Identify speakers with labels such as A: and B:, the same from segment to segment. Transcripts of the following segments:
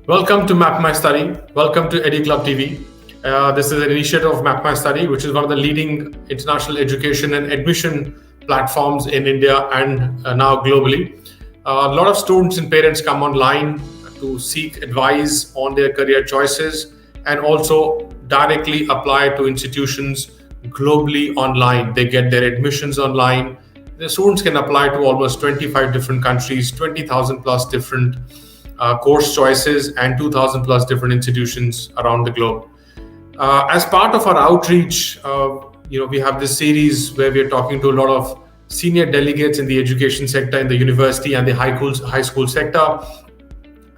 A: Welcome to Map My Study. Welcome to EduClub TV. This is an initiative of Map My Study, which is one of the leading international education and admission platforms in India and now globally. A lot of students and parents come online to seek advice on their career choices and also directly apply to institutions globally online. They get their admissions online. The students can apply to almost 25 different countries, 20,000 plus different course choices, and 2,000 plus different institutions around the globe. As part of our outreach, we have this series where we are talking to a lot of senior delegates in the education sector, in the university and the high school sector,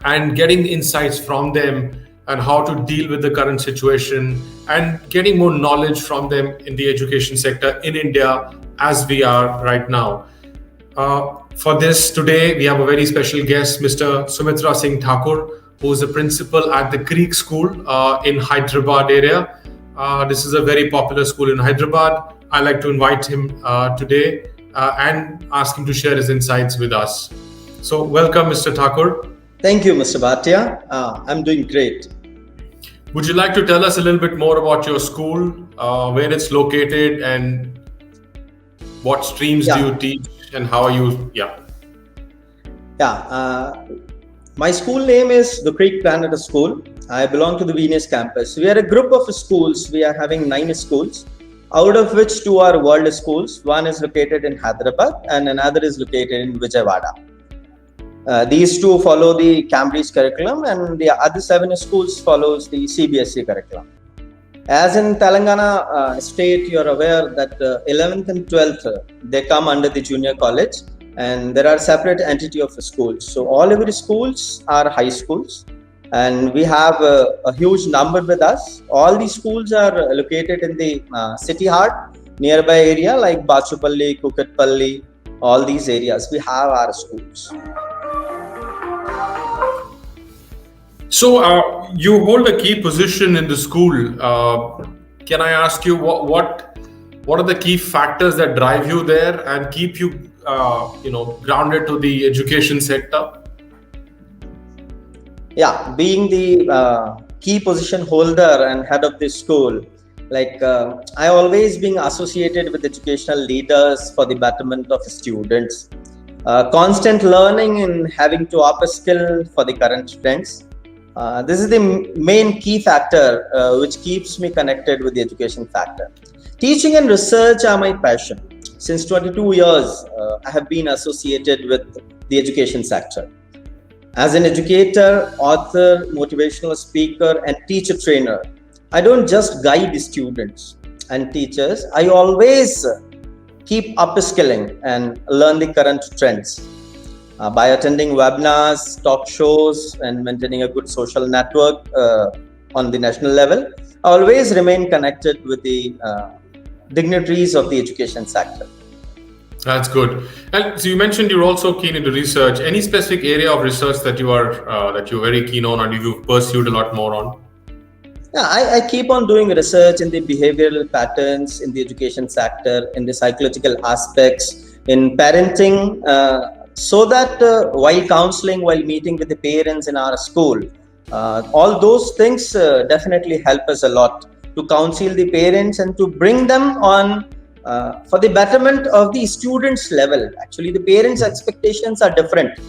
A: and getting insights from them and how to deal with the current situation and getting more knowledge from them in the education sector in India as we are right now. For this today, we have a very special guest, Mr. Sumitra Singh Thakur, who is a principal at the Creek School in Hyderabad area. This is a very popular school in Hyderabad. I'd like to invite him today and ask him to share his insights with us. So welcome, Mr. Thakur.
B: Thank you, Mr. Bhatia. I'm doing great.
A: Would you like to tell us a little bit more about your school, where it's located, and what streams do you teach, and how are you?
B: My school name is the Creek Planet School. I belong to the Venus campus. We are a group of schools. We are having 9 schools, out of which 2 are world schools. One is located in Hyderabad and another is located in Vijayawada. These 2 follow the Cambridge curriculum, and the other 7 schools follows the CBSE curriculum. As in Telangana state, you're aware that 11th and 12th, they come under the junior college, and there are separate entity of schools. So all of our schools are high schools, and we have a huge number with us. All these schools are located in the city heart, nearby area like Bachupalli, Kukatpalli, all these areas. We have our schools.
A: So you hold a key position in the school. Can I ask you what are the key factors that drive you there and keep you grounded to the education sector?
B: Being the key position holder and head of this school, I always been associated with educational leaders for the betterment of students. Constant learning and having to upskill for the current trends. This is the main key factor which keeps me connected with the education factor. Teaching and research are my passion. Since 22 years, I have been associated with the education sector. As an educator, author, motivational speaker, and teacher trainer, I don't just guide students and teachers. I always keep upskilling and learn the current trends. By attending webinars, talk shows, and maintaining a good social network on the national level, I always remain connected with the dignitaries of the education sector.
A: That's good. And so you mentioned you're also keen into research. Any specific area of research that you're very keen on, or you've pursued a lot more on?
B: I keep on doing research in the behavioral patterns in the education sector, in the psychological aspects, in parenting. So that while counseling, while meeting with the parents in our school, all those things definitely help us a lot to counsel the parents and to bring them on for the betterment of the students' level. Actually, the parents' expectations are different,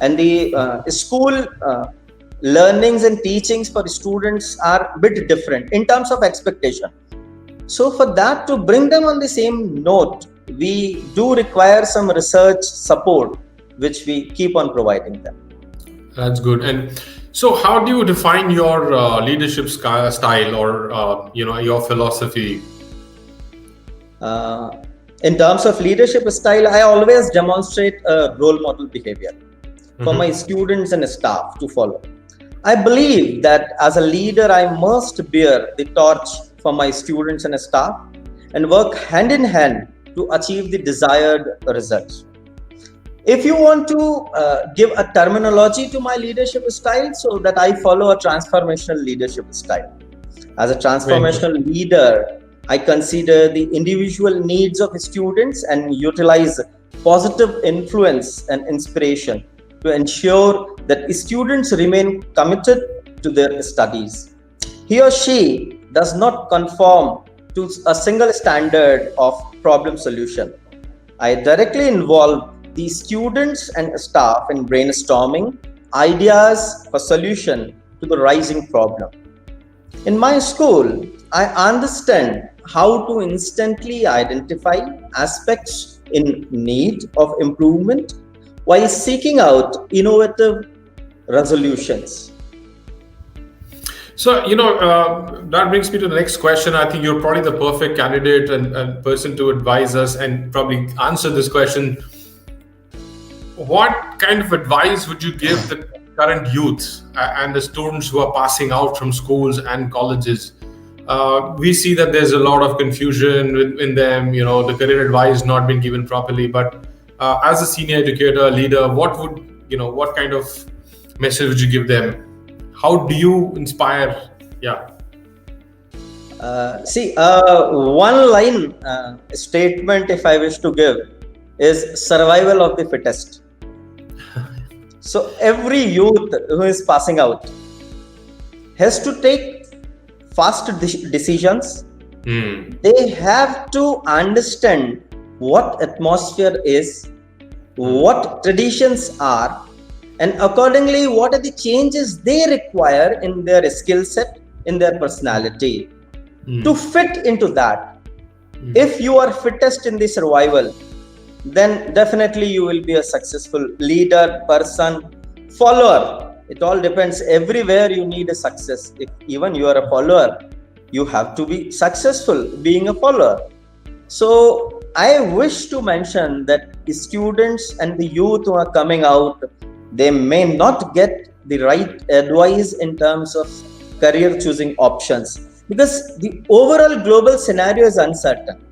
B: and the school learnings and teachings for the students are a bit different in terms of expectation. So for that, to bring them on the same note, we do require some research support, which we keep on providing them.
A: That's good. And so how do you define your leadership style or your philosophy?
B: In terms of leadership style, I always demonstrate a role model behavior for my students and staff to follow. I believe that as a leader, I must bear the torch for my students and staff and work hand in hand to achieve the desired results. If you want to give a terminology to my leadership style, so that I follow a transformational leadership style. As a transformational leader, I consider the individual needs of students and utilize positive influence and inspiration to ensure that students remain committed to their studies. He or she does not conform to a single standard of problem solution. I directly involve the students and staff in brainstorming ideas for solution to the rising problem. In my school, I understand how to instantly identify aspects in need of improvement while seeking out innovative resolutions.
A: So, that brings me to the next question. I think you're probably the perfect candidate and person to advise us and probably answer this question. What kind of advice would you give the current youth and the students who are passing out from schools and colleges? We see that there's a lot of confusion in them, the career advice not being given properly. But as a senior educator, leader, what kind of message would you give them? How do you inspire? Yeah.
B: One line statement, if I wish to give, is survival of the fittest. So every youth who is passing out has to take fast decisions. They have to understand what atmosphere is, what traditions are, and accordingly what are the changes they require in their skill set, in their personality to fit into that. If you are fittest in the survival, then definitely you will be a successful leader, person, follower. It all depends. Everywhere you need a success. If even you are a follower, you have to be successful being a follower. So I wish to mention that the students and the youth who are coming out, they may not get the right advice in terms of career choosing options, because the overall global scenario is uncertain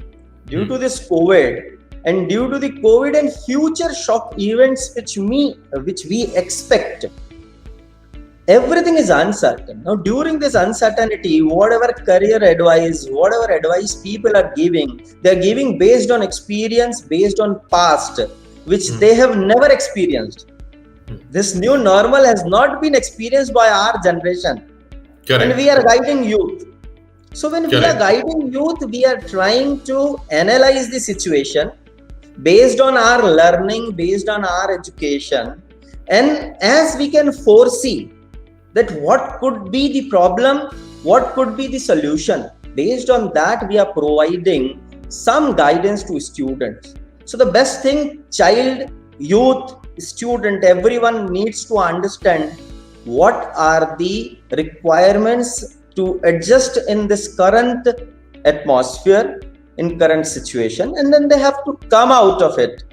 B: due to this COVID. And due to the COVID and future shock events which we expect, everything is uncertain. Now, during this uncertainty, whatever career advice, whatever advice people are giving, they are giving based on experience, based on past, which they have never experienced. This new normal has not been experienced by our generation. Correct. And we are guiding youth. So when we are guiding youth, we are trying to analyze the situation based on our learning, based on our education, and as we can foresee that what could be the problem, what could be the solution, based on that we are providing some guidance to students. So the best thing, child, youth, student, everyone needs to understand what are the requirements to adjust in this current atmosphere, in current situation, and then they have to come out of it.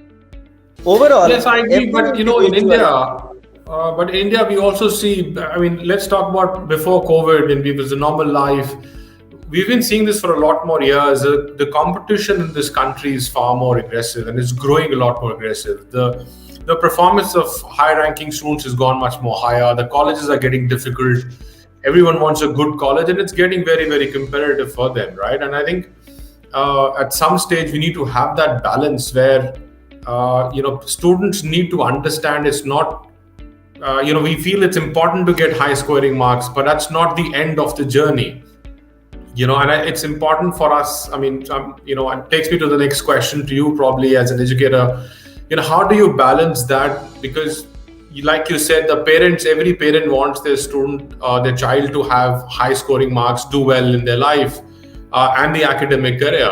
B: Overall,
A: yes, I agree. But in India, we also see. Let's talk about before COVID and it was a normal life. We've been seeing this for a lot more years. The competition in this country is far more aggressive, and it's growing a lot more aggressive. The performance of high-ranking students has gone much more higher. The colleges are getting difficult. Everyone wants a good college, and it's getting very, very competitive for them, right? And I think at some stage we need to have that balance where students need to understand it's not we feel it's important to get high scoring marks, but that's not the end of the journey, and it's important for us. It takes me to the next question to you, probably as an educator. How do you balance that? Because like you said, every parent wants their child to have high scoring marks, do well in their life and the academic career,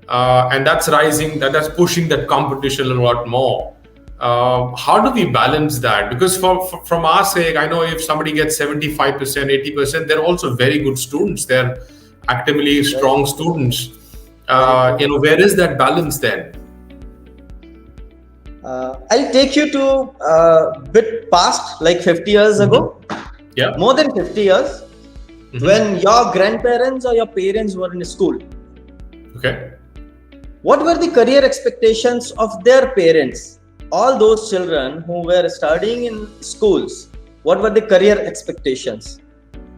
A: and that's that's pushing that competition a lot more. How do we balance that? Because from our sake, I know if somebody gets 75%, 80%, they're also very good students. They're academically strong students. Where is that balance then?
B: I'll take you to a bit past, like 50 years ago.
A: Yeah.
B: More than 50 years. When your grandparents or your parents were in school.
A: Okay.
B: What were the career expectations of their parents? All those children who were studying in schools, what were the career expectations?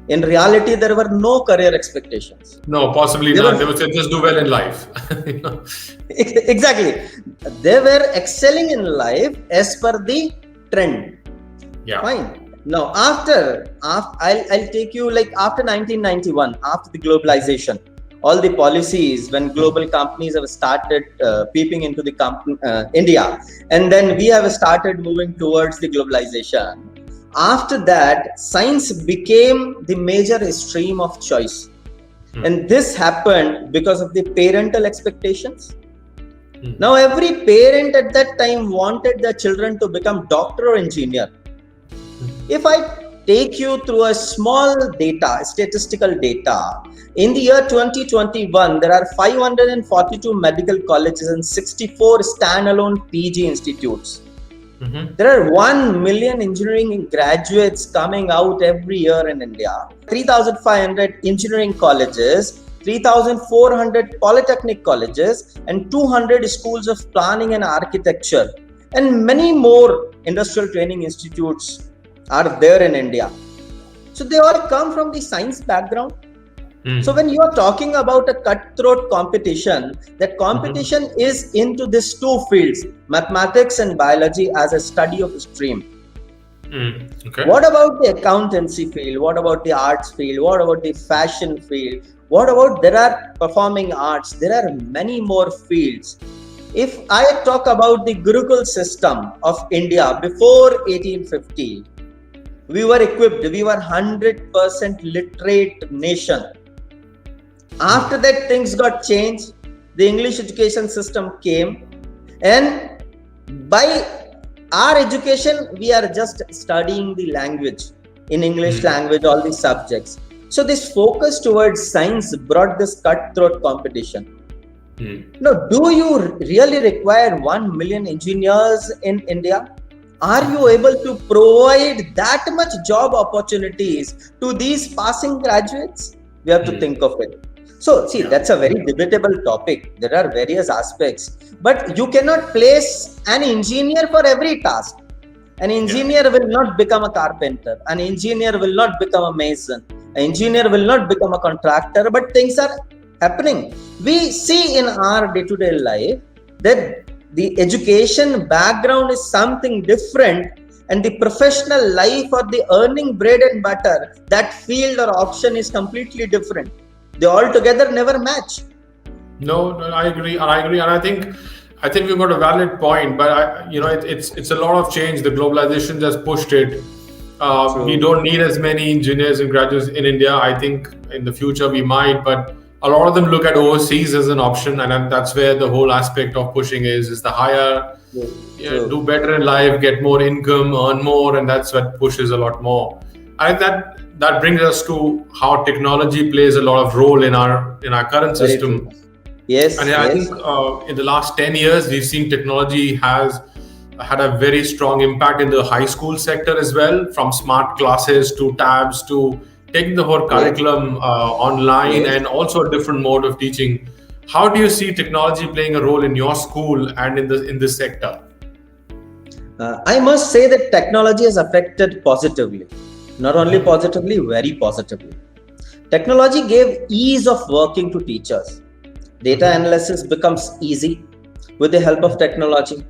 B: In reality, there were no career expectations.
A: No, possibly not. They would say just do well in life.
B: Exactly. They were excelling in life as per the trend.
A: Yeah.
B: Fine. Now, I'll take you like after 1991, after the globalization, all the policies when global companies have started peeping into the India, and then we have started moving towards the globalization. After that, science became the major stream of choice, and this happened because of the parental expectations. Now, every parent at that time wanted their children to become doctor or engineer. If I take you through a small data, statistical data, in the year 2021, there are 542 medical colleges and 64 standalone PG institutes. There are 1 million engineering graduates coming out every year in India, 3,500 engineering colleges, 3,400 polytechnic colleges, and 200 schools of planning and architecture, and many more industrial training institutes are there in India. So they all come from the science background. So when you are talking about a cutthroat competition, that competition is into these two fields, mathematics and biology, as a study of a stream.
A: Okay.
B: What about the accountancy field? What about the arts field? What about the fashion field? What about, there are performing arts? There are many more fields. If I talk about the Gurukul system of India before 1850, we were equipped, we were 100% literate nation. After that, things got changed. The English education system came, and by our education, we are just studying the language, in English language, all these subjects. So this focus towards science brought this cutthroat competition. Now, do you really require 1 million engineers in India? Are you able to provide that much job opportunities to these passing graduates? We have to think of it. So, see, that's a very debatable topic. There are various aspects, but you cannot place an engineer for every task. An engineer will not become a carpenter. An engineer will not become a mason. An engineer will not become a contractor, but things are happening. We see in our day-to-day life that the education background is something different, and the professional life or the earning bread and butter, that field or option is completely different. They all together never match.
A: No, I agree, and I think we've got a valid point. But it's a lot of change. The globalization just pushed it. We don't need as many engineers and graduates in India. I think in the future we might, but a lot of them look at overseas as an option, and that's where the whole aspect of pushing is the higher, do better in life, get more income, earn more, and that's what pushes a lot more. I think that brings us to how technology plays a lot of role in our current system.
B: Yes.
A: And I think in the last 10 years, we've seen technology has had a very strong impact in the high school sector as well, from smart classes to tabs to taking the whole curriculum online, and also a different mode of teaching. How do you see technology playing a role in your school and in this sector?
B: I must say that technology has affected positively. Not only positively, very positively. Technology gave ease of working to teachers. Data analysis becomes easy with the help of technology.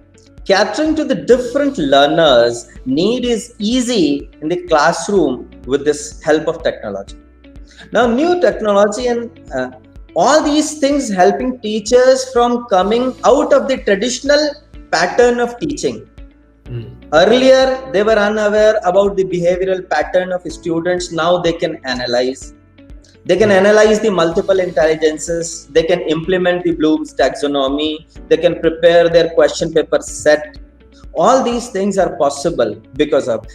B: Catering to the different learners' need is easy in the classroom with this help of technology. Now, new technology and all these things helping teachers from coming out of the traditional pattern of teaching. Earlier, they were unaware about the behavioral pattern of students. Now they can analyze. They can analyze the multiple intelligences. They can implement the Bloom's taxonomy. They can prepare their question paper set. All these things are possible because of.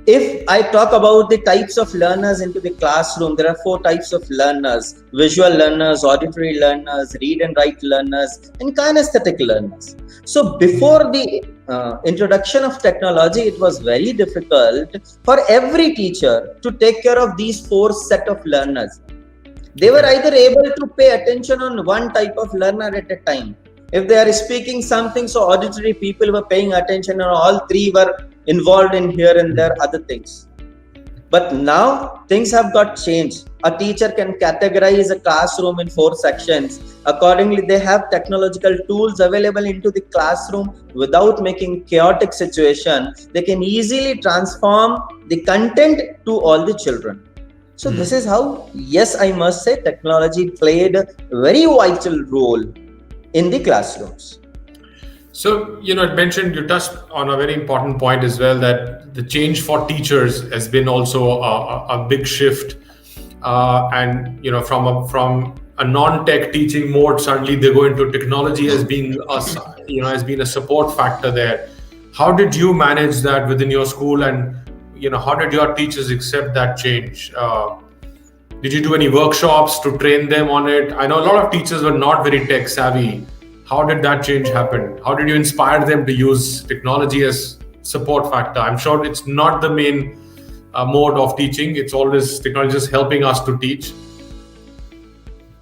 B: If I talk about the types of learners into the classroom, there are 4 types of learners: visual learners, auditory learners, read and write learners, and kinesthetic learners. So before the introduction of technology, it was very difficult for every teacher to take care of these 4 set of learners. They were either able to pay attention on one type of learner at a time. If they are speaking something, so auditory people were paying attention, and all 3 were involved in here and there other things. But now things have got changed. A teacher can categorize a classroom in 4 sections. Accordingly, they have technological tools available into the classroom without making chaotic situation. They can easily transform the content to all the children. So this is how, yes, I must say technology played a very vital role in the classrooms.
A: So, you touched on a very important point as well, that the change for teachers has been also a big shift. And, from a non-tech teaching mode, suddenly they go into technology as being has been a support factor there. How did you manage that within your school, and, how did your teachers accept that change? Did you do any workshops to train them on it? I know a lot of teachers were not very tech savvy. How did that change happen? How did you inspire them to use technology as support factor? I'm sure it's not the main mode of teaching. It's always technology just helping us to teach.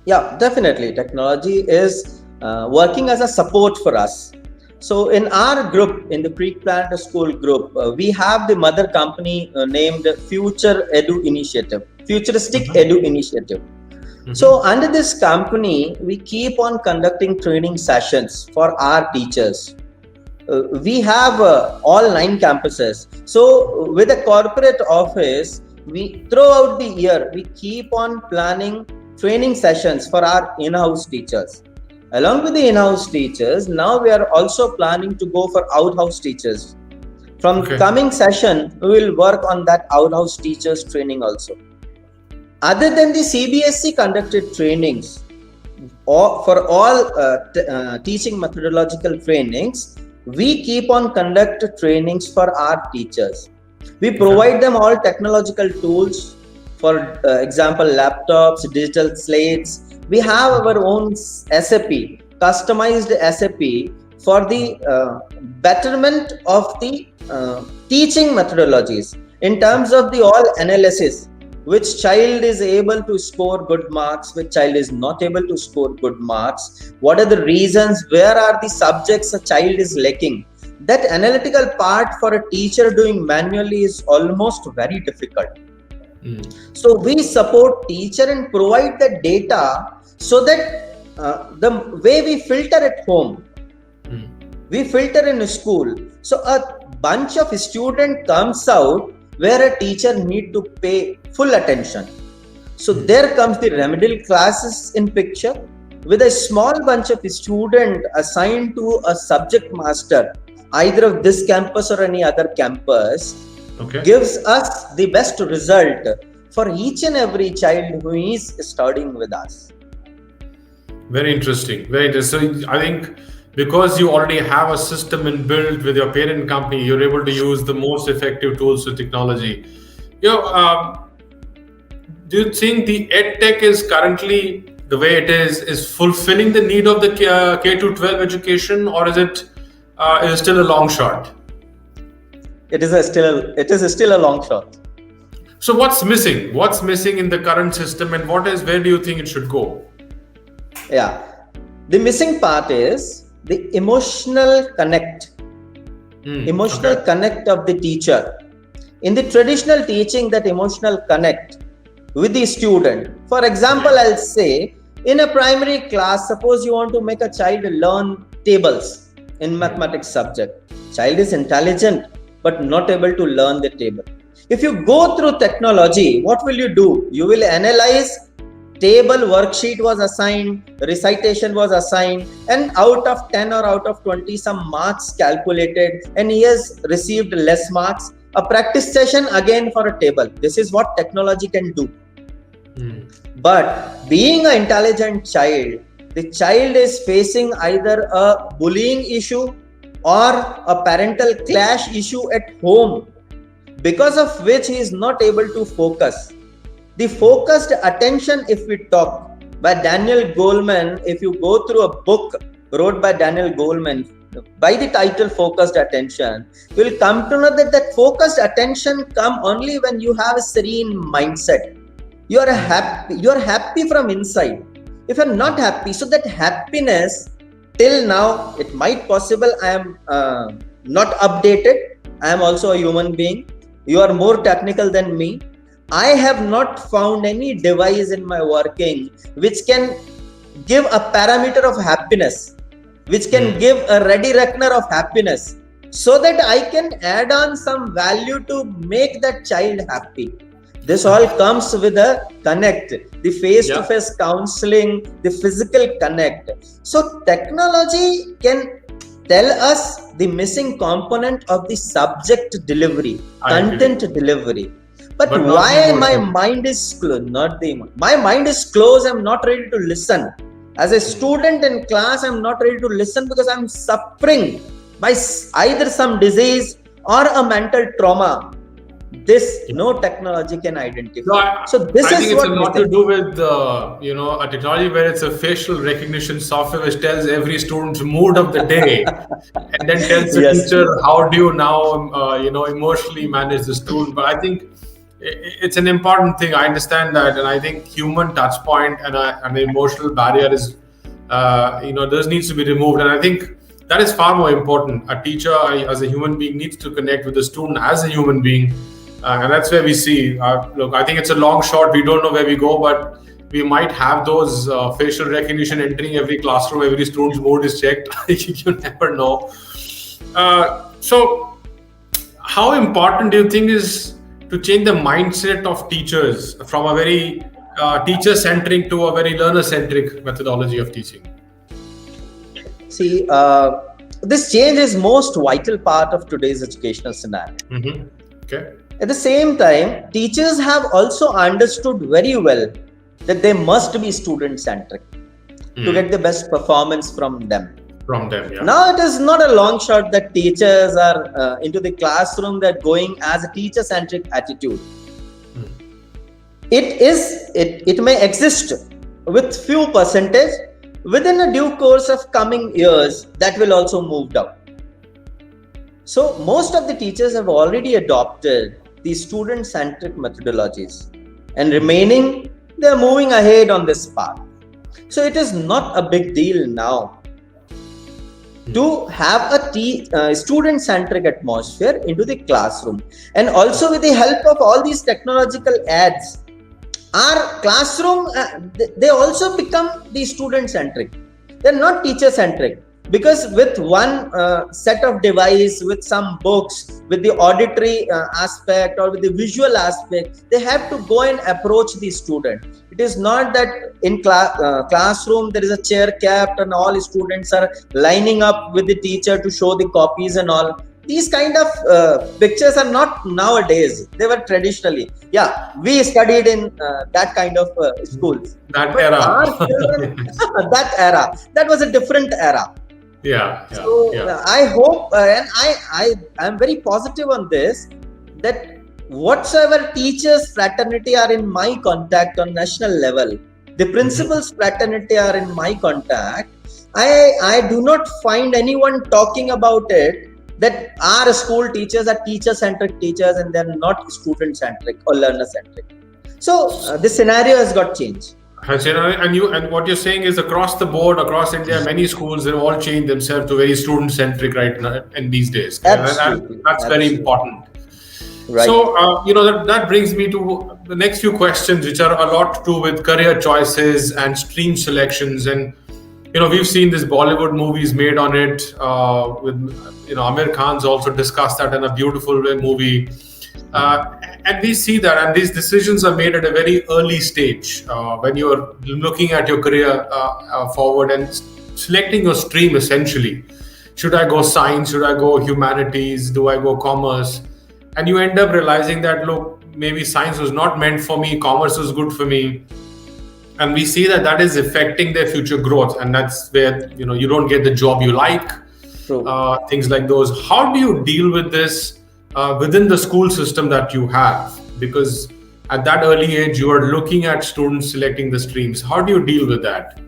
B: Yeah, definitely. Technology is working as a support for us. So in our group, in the pre-planned school group, we have the mother company named Future Edu Initiative, Futuristic Edu Initiative. So under this company, we keep on conducting training sessions for our teachers. We have all 9 campuses. So with a corporate office, we throughout the year, we keep on planning training sessions for our in-house teachers. Along with the in-house teachers, now we are also planning to go for out-house teachers. From coming session, we will work on that out-house teachers training also. Other than the CBSE conducted trainings, for all teaching methodological trainings, we keep on conduct trainings for our teachers. We provide them all technological tools, for example, laptops, digital slates. We have our own SAP, customized SAP for the betterment of the teaching methodologies in terms of the all analysis. Which child is able to score good marks, which child is not able to score good marks, what are the reasons, where are the subjects a child is lacking. That analytical part for a teacher doing manually is almost very difficult. So we support teacher and provide the data so that the way we filter at home, we filter in school. So a bunch of student comes out where a teacher need to pay full attention. So there comes the remedial classes in picture with a small bunch of student assigned to a subject master, either of this campus or any other campus, gives us the best result for each and every child who is studying with us.
A: Very interesting. Very interesting. So I think because you already have a system inbuilt with your parent company, you're able to use the most effective tools with technology. Do you think the EdTech is currently, the way it is fulfilling the need of the K-12 education, or is it still a long shot?
B: It is still a long shot.
A: So what's missing? What's missing in the current system, and where do you think it should go?
B: Yeah, the missing part is the emotional connect. Connect of the teacher. In the traditional teaching, that emotional connect with the student. For example, I'll say in a primary class, suppose you want to make a child learn tables in mathematics subject. Child is intelligent but not able to learn the table. If you go through technology, what will you do? You will analyze table, worksheet was assigned, recitation was assigned, and out of 10 or out of 20 some marks calculated, and he has received less marks. A practice session again for a table. This is what technology can do. But being an intelligent child, the child is facing either a bullying issue or a parental clash issue at home, because of which he is not able to focus. The focused attention, if we talk by Daniel Goleman, if you go through a book wrote by Daniel Goleman by the title Focused Attention, you will come to know that focused attention come only when you have a serene mindset. You are happy from inside. If you are not happy, so that happiness, till now it might possible I am not updated. I am also a human being. You are more technical than me. I have not found any device in my working which can give a parameter of happiness, which can give a ready reckoner of happiness, so that I can add on some value to make that child happy. This all comes with a connect, the face-to-face counseling, the physical connect. So technology can tell us the missing component of the subject delivery, content delivery. But why my mind is closed? My mind is closed. I'm not ready to listen. As a student in class, I'm not ready to listen because I'm suffering by either some disease or a mental trauma. This no technology can identify.
A: So I think it's a lot to do with a technology where it's a facial recognition software which tells every student's mood of the day, and then tells the teacher how do you now emotionally manage the student. But I think it's an important thing. I understand that, and I think human touch point and an emotional barrier is this needs to be removed, and I think that is far more important. A teacher as a human being needs to connect with the student as a human being. And that's where we see, look, I think it's a long shot. We don't know where we go, but we might have those facial recognition entering every classroom. Every student's mood is checked. You never know. So how important do you think is to change the mindset of teachers from a very teacher-centric to a very learner-centric methodology of teaching?
B: See, this change is most vital part of today's educational scenario.
A: Okay.
B: At the same time, teachers have also understood very well that they must be student-centric to get the best performance from them. Now it is not a long shot that teachers are into the classroom, they're going as a teacher-centric attitude. It may exist with few percentage. Within a due course of coming years, that will also move down. So most of the teachers have already adopted the student-centric methodologies, and remaining, they're moving ahead on this path. So it is not a big deal now to have a student-centric atmosphere into the classroom. And also with the help of all these technological aids, our classroom, they also become the student-centric. They're not teacher-centric. Because with one set of device, with some books, with the auditory aspect or with the visual aspect, they have to go and approach the student. It is not that in classroom there is a chair kept and all students are lining up with the teacher to show the copies and all. These kind of pictures are not nowadays. They were traditionally. Yeah, we studied in that kind of schools.
A: That era.
B: That era. That was a different era. I hope, and I am very positive on this, that whatsoever teachers fraternity are in my contact on national level, the principals fraternity are in my contact, I do not find anyone talking about it that our school teachers are teacher-centric teachers and they're not student-centric or learner-centric. So the scenario has got changed.
A: And what you're saying is across the board, across India, many schools have all changed themselves to very student-centric right now in these days.
B: Absolutely.
A: That's very important.
B: Right.
A: So that brings me to the next few questions, which are a lot to do with career choices and stream selections. And we've seen these Bollywood movies made on it. With Amir Khan's also discussed that in a beautiful way movie. And we see that, and these decisions are made at a very early stage when you're looking at your career forward and selecting your stream essentially. Should I go science? Should I go humanities? Do I go commerce? And you end up realizing that, look, maybe science was not meant for me, commerce was good for me. And we see that is affecting their future growth. And that's where, you don't get the job you like, things like those. How do you deal with this within the school system that you have? Because at that early age, you are looking at students selecting the streams. How do you deal with that?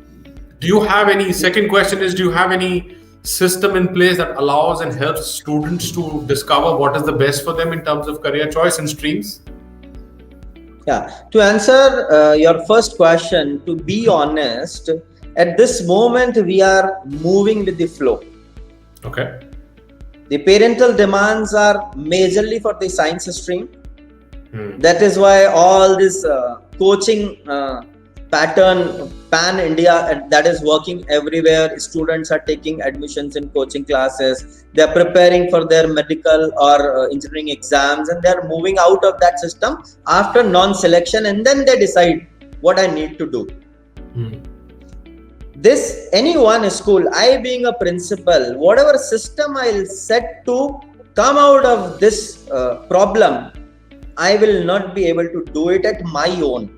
A: Do you have any, second question is, do you have any system in place that allows and helps students to discover what is the best for them in terms of career choice and streams?
B: Yeah, to answer your first question, to be honest, at this moment, we are moving with the flow.
A: Okay.
B: The parental demands are majorly for the science stream. That is why all this coaching pattern pan India that is working everywhere. Students are taking admissions in coaching classes. They are preparing for their medical or engineering exams, and they are moving out of that system after non-selection, and then they decide what I need to do. This any one school, I being a principal, whatever system I'll set to come out of this problem, I will not be able to do it at my own.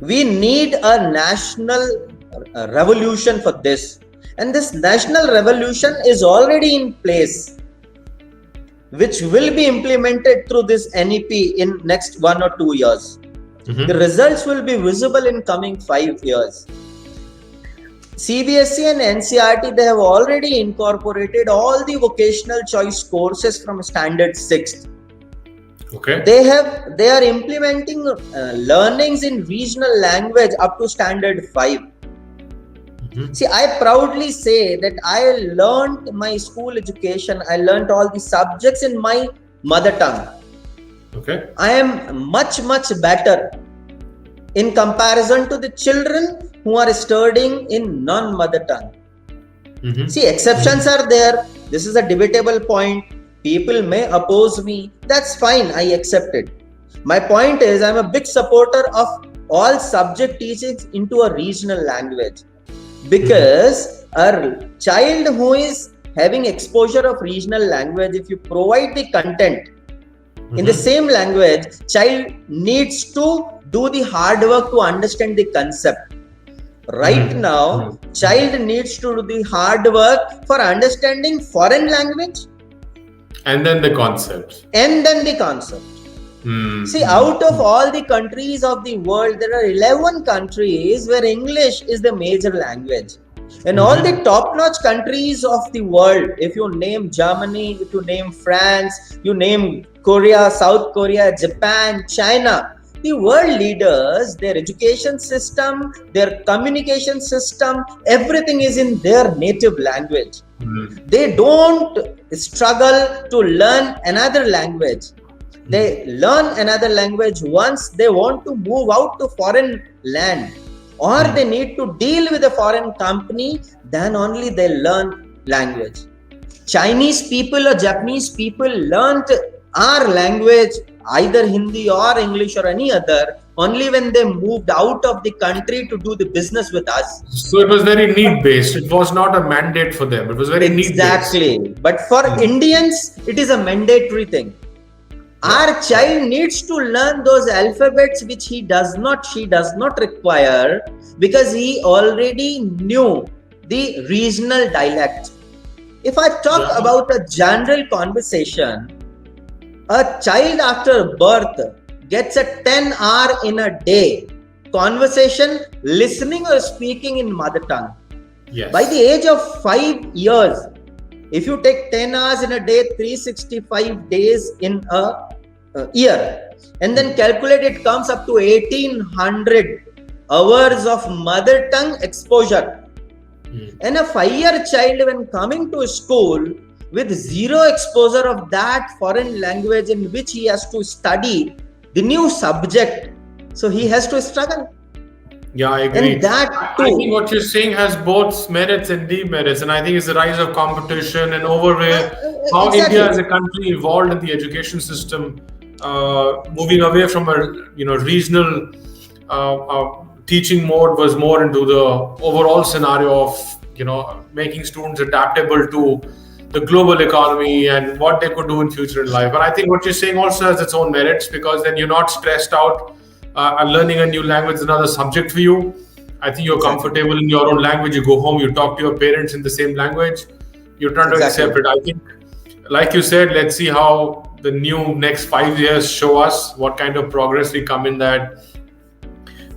B: We need a national revolution for this, and this national revolution is already in place, which will be implemented through this NEP in next 1 or 2 years. The results will be visible in coming 5 years. CBSE and NCERT, they have already incorporated all the vocational choice courses from standard 6th.
A: Okay.
B: They are implementing learnings in regional language up to standard 5. See, I proudly say that I learned my school education, I learned all the subjects in my mother tongue.
A: Okay.
B: I am much better in comparison to the children who are studying in non-mother tongue. See, exceptions are there. This is a debatable point. People may oppose me. That's fine. I accept it. My point is, I'm a big supporter of all subject teachings into a regional language, because a child who is having exposure of regional language, if you provide the content in the same language, child needs to do the hard work to understand the concept. Right now, child needs to do the hard work for understanding foreign language.
A: And then the concept.
B: See, out of all the countries of the world, there are 11 countries where English is the major language. In all the top-notch countries of the world, if you name Germany, if you name France, you name Korea, South Korea, Japan, China, the world leaders, their education system, their communication system, everything is in their native language. They don't struggle to learn another language. They learn another language once they want to move out to foreign land, or they need to deal with a foreign company, then only they learn language. Chinese people or Japanese people learned our language, either Hindi or English or any other, only when they moved out of the country to do the business with us.
A: So it was very need based. It was not a mandate for them. It was very need based.
B: Exactly. But for Indians, it is a mandatory thing. Our child needs to learn those alphabets which she does not require, because he already knew the regional dialect. If I talk about a general conversation, a child after birth gets a 10-hour in a day conversation, listening or speaking in mother tongue.
A: Yes.
B: By the age of 5 years, if you take 10 hours in a day, 365 days in a year, and then calculate, it comes up to 1800 hours of mother tongue exposure. And a 5-year child, when coming to school with zero exposure of that foreign language in which he has to study the new subject, so he has to struggle.
A: Yeah, I agree.
B: And that too.
A: I think what you're saying has both merits and demerits, and I think it's the rise of competition and how
B: Exactly.
A: India as a country evolved in the education system, moving away from a regional teaching mode, was more into the overall scenario of making students adaptable to the global economy and what they could do in future in life. But I think what you're saying also has its own merits, because then you're not stressed out. Learning a new language is another subject for you. I think you're comfortable in your own language. You go home, you talk to your parents in the same language. You're trying to accept it. I think, like you said, let's see how the new next 5 years show us what kind of progress we come in that.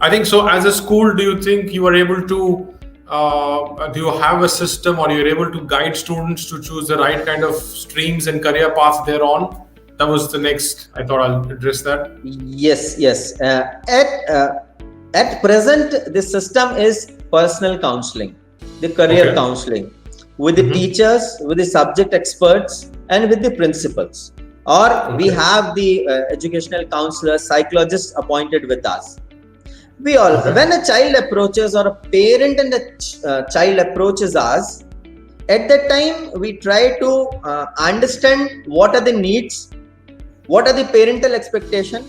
A: I think so. As a school, do you think you are able to, do you have a system, or you're able to guide students to choose the right kind of streams and career paths they're on? That was the next. I thought I'll address that.
B: Yes. At present, the system is personal counseling, the career counseling with the teachers, with the subject experts, and with the principals. or we
A: Okay.
B: have the educational counselors, psychologists appointed with us. We all,
A: Okay.
B: when a child approaches or a parent and a child approaches us, at that time we try to understand what are the needs, what are the parental expectation,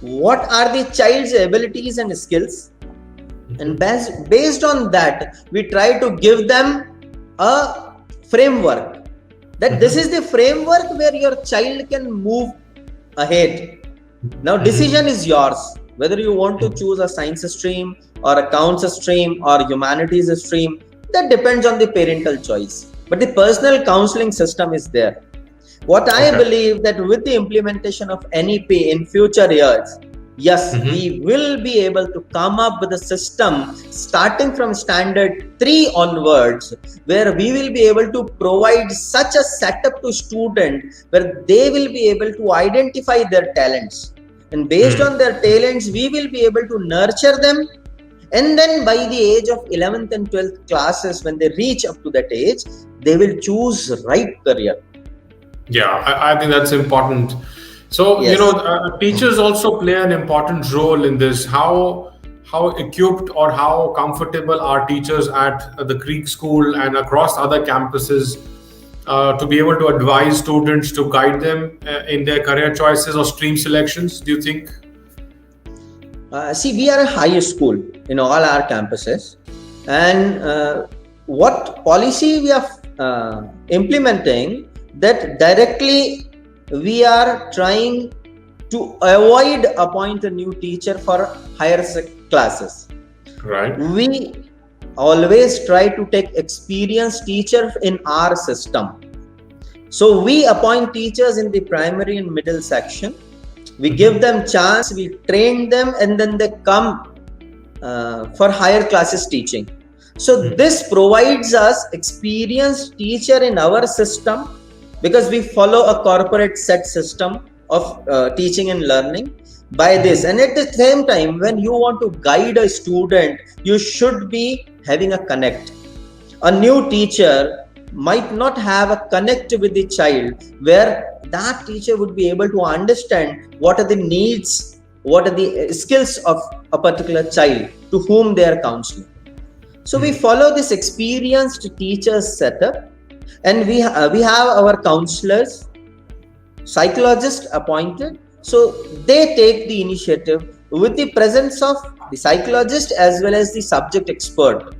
B: what are the child's abilities and skills, and based on that we try to give them a framework, that this is the framework where your child can move ahead. Now decision is yours, whether you want to choose a science stream or accounts stream or humanities stream. That depends on the parental choice, but the personal counseling system is there. What I
A: Okay.
B: believe that with the implementation of NEP in future years, yes, we will be able to come up with a system starting from standard 3 onwards, where we will be able to provide such a setup to students where they will be able to identify their talents, and based on their talents we will be able to nurture them, and then by the age of 11th and 12th classes, when they reach up to that age, they will choose right career.
A: Yeah, I think that's important. So,
B: Yes.
A: teachers also play an important role in this. How equipped or how comfortable are teachers at the Creek School and across other campuses to be able to advise students, to guide them in their career choices or stream selections, do you think?
B: See, we are a high school in all our campuses, and what policy we are implementing, that directly we are trying to avoid appoint a new teacher for higher classes.
A: Right.
B: We always try to take experienced teacher in our system. So we appoint teachers in the primary and middle section. We give them chance, we train them, and then they come for higher classes teaching. So this provides us experienced teacher in our system, because we follow a corporate set system of teaching and learning by this. And at the same time, when you want to guide a student, you should be having a connect. A new teacher might not have a connect with the child, where that teacher would be able to understand what are the needs, what are the skills of a particular child to whom they are counseling. So we follow this experienced teachers setup, and we have our counselors, psychologists appointed. So they take the initiative with the presence of the psychologist as well as the subject expert,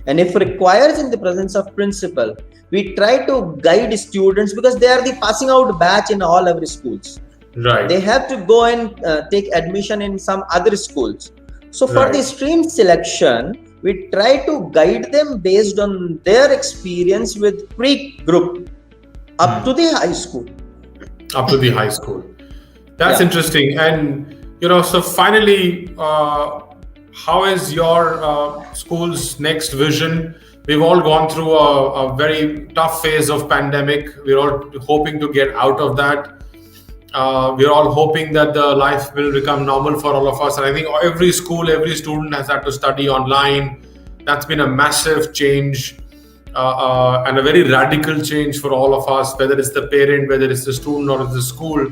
B: and if required in the presence of principal, we try to guide students, because they are the passing out batch in all our schools.
A: Right.
B: They have to go and take admission in some other schools. So for the stream selection, we try to guide them based on their experience with pre-group up to the high school.
A: Up to the high school. That's
B: Yeah.
A: interesting. And so finally, how is your school's next vision? We've all gone through a very tough phase of pandemic. We're all hoping to get out of that. We're all hoping that the life will become normal for all of us. And I think every school, every student has had to study online. That's been a massive change and a very radical change for all of us, whether it's the parent, whether it's the student or it's the school.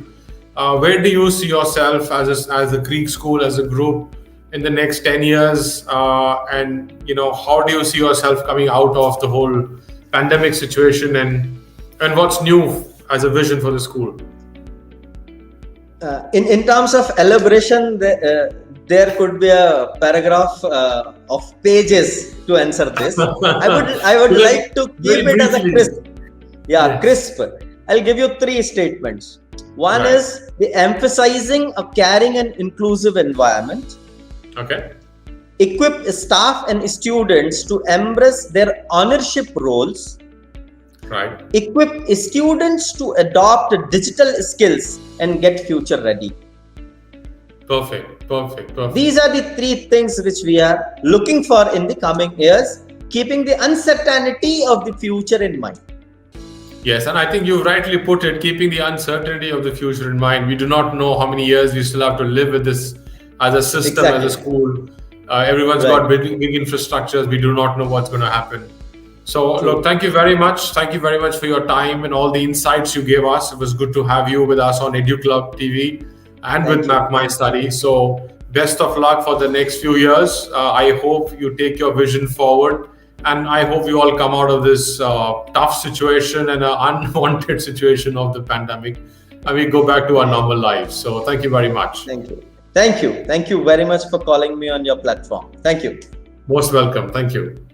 A: Where do you see yourself as a Creek School, as a group, in the next 10 years? And how do you see yourself coming out of the whole pandemic situation, and what's new as a vision for the school?
B: In terms of elaboration, there could be a paragraph of pages to answer this. I would like to keep it as a crisp. Yeah, crisp. I'll give you 3 statements. One is the emphasizing a caring and inclusive environment.
A: Okay.
B: Equip staff and students to embrace their ownership roles.
A: Right.
B: Equip students to adopt digital skills and get future ready.
A: Perfect.
B: These are the 3 things which we are looking for in the coming years, keeping the uncertainty of the future in mind.
A: Yes, and I think you rightly put it, keeping the uncertainty of the future in mind. We do not know how many years we still have to live with this as a system, as a school. Everyone's got big infrastructures. We do not know what's going to happen. So, look, thank you very much. Thank you very much for your time and all the insights you gave us. It was good to have you with us on EduClub TV and with Map My Study. So, best of luck for the next few years. I hope you take your vision forward, and I hope you all come out of this tough situation and an unwanted situation of the pandemic, and we go back to our normal lives. So, thank you very much.
B: Thank you. Thank you. Thank you very much for calling me on your platform. Thank you.
A: Most welcome. Thank you.